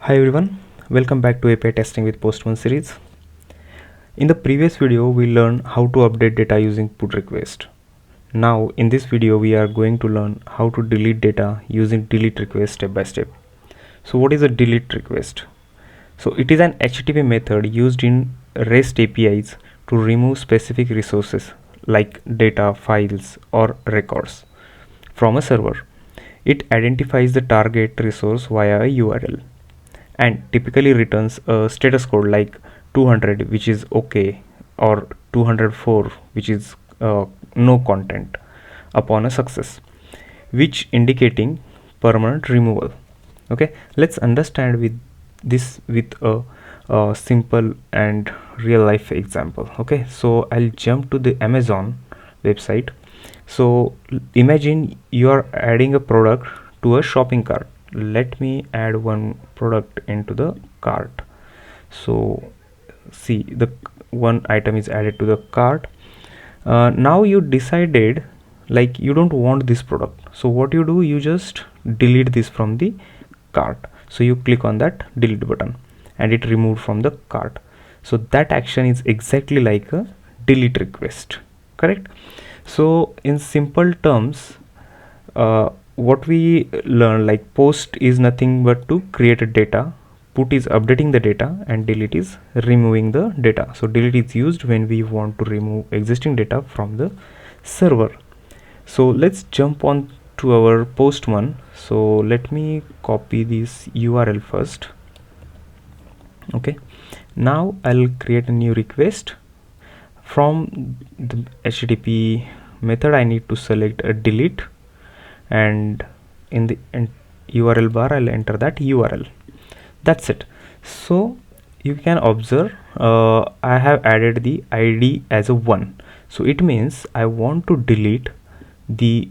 Hi everyone, welcome back to API testing with Postman series. In the previous video we learned how to update data using put request. Now in this video we are going to learn how to delete data using delete request step by step. So what is a delete request? So it is an HTTP method used in REST APIs to remove specific resources like data, files or records from a server. It identifies the target resource via a URL and typically returns a status code like 200, which is okay, or 204, which is no content upon a success, which indicating permanent removal. Okay, let's understand with this with a simple and real life example. Okay, so I'll jump to the Amazon website. So imagine you are adding a product to a shopping cart. Let me add one product into the cart. So see, the one item is added to the cart. Now you decided like you don't want this product, so what you do, you just delete this from the cart. So you click on that delete button and it removed from the cart. So that action is exactly like a delete request, correct? So in simple terms, what we learn, like post is nothing but to create a data, put is updating the data, and delete is removing the data. So delete is used when we want to remove existing data from the server. So let's jump on to our Postman. So let me copy this URL first. Okay, now I'll create a new request. From the HTTP method I need to select a delete, and in the URL bar I'll enter that URL. That's it. So you can observe I have added the ID as a 1. So it means I want to delete the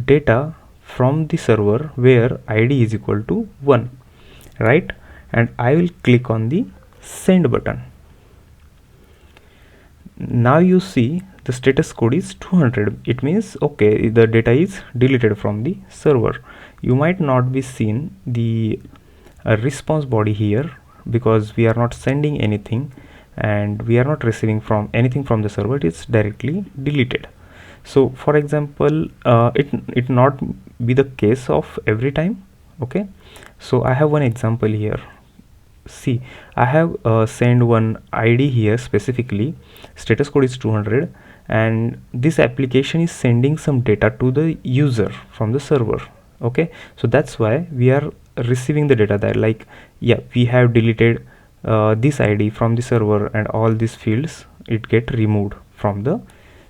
data from the server where ID is equal to 1, right? And I will click on the send button. Now you see the status code is 200. It means okay, the data is deleted from the server. You might not be seen the response body here because we are not sending anything and we are not receiving from anything from the server. It is directly deleted. So for example, it not be the case of every time. Okay, so I have one example here. See, I have sent one ID here specifically, status code is 200, and this application is sending some data to the user from the server. Okay, so that's why we are receiving the data there, like yeah, we have deleted this ID from the server and all these fields it get removed from the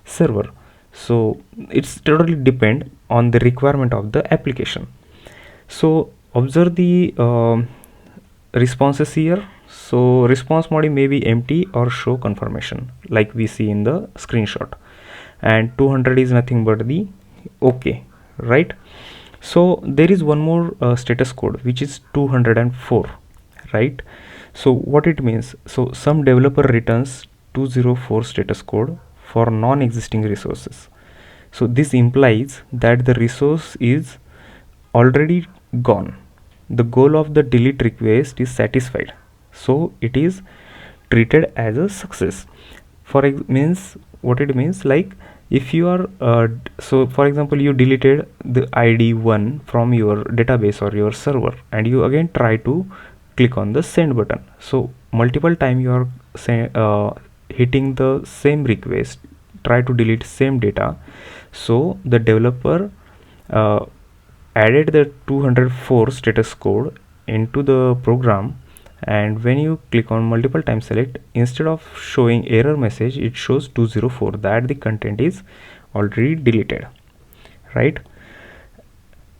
server. So it's totally depend on the requirement of the application. So observe the responses here. So response mode may be empty or show confirmation like we see in the screenshot, and 200 is nothing but the okay, right? So there is one more status code which is 204, right? So what it means, so some developer returns 204 status code for non-existing resources. So this implies that the resource is already gone. The goal of the delete request is satisfied, so it is treated as a success. Means what it means, like if you are so for example you deleted the ID 1 from your database or your server and you again try to click on the send button. So multiple time you are hitting the same request, try to delete same data. So the developer added the 204 status code into the program, and when you click on multiple time select, instead of showing error message it shows 204, that the content is already deleted, right?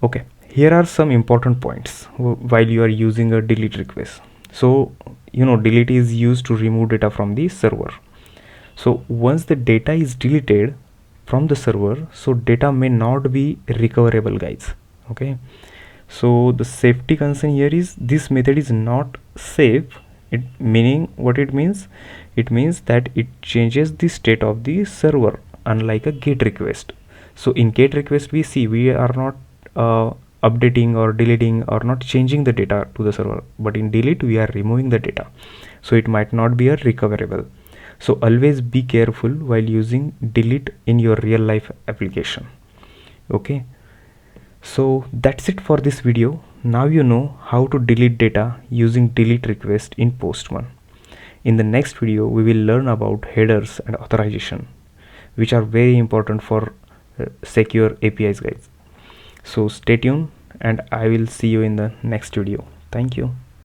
Okay, here are some important points while you are using a delete request. So you know, delete is used to remove data from the server. So once the data is deleted from the server, so data may not be recoverable, guys. Okay, so the safety concern here is this method is not safe. It meaning what it means, it means that it changes the state of the server, unlike a GET request. So in GET request we see we are not updating or deleting or not changing the data to the server, but in delete we are removing the data, so it might not be a recoverable. So always be careful while using delete in your real life application. Okay, so that's it for this video. Now you know how to delete data using delete request in Postman. In the next video we will learn about headers and authorization, which are very important for secure APIs, guys. So stay tuned and I will see you in the next video. Thank you.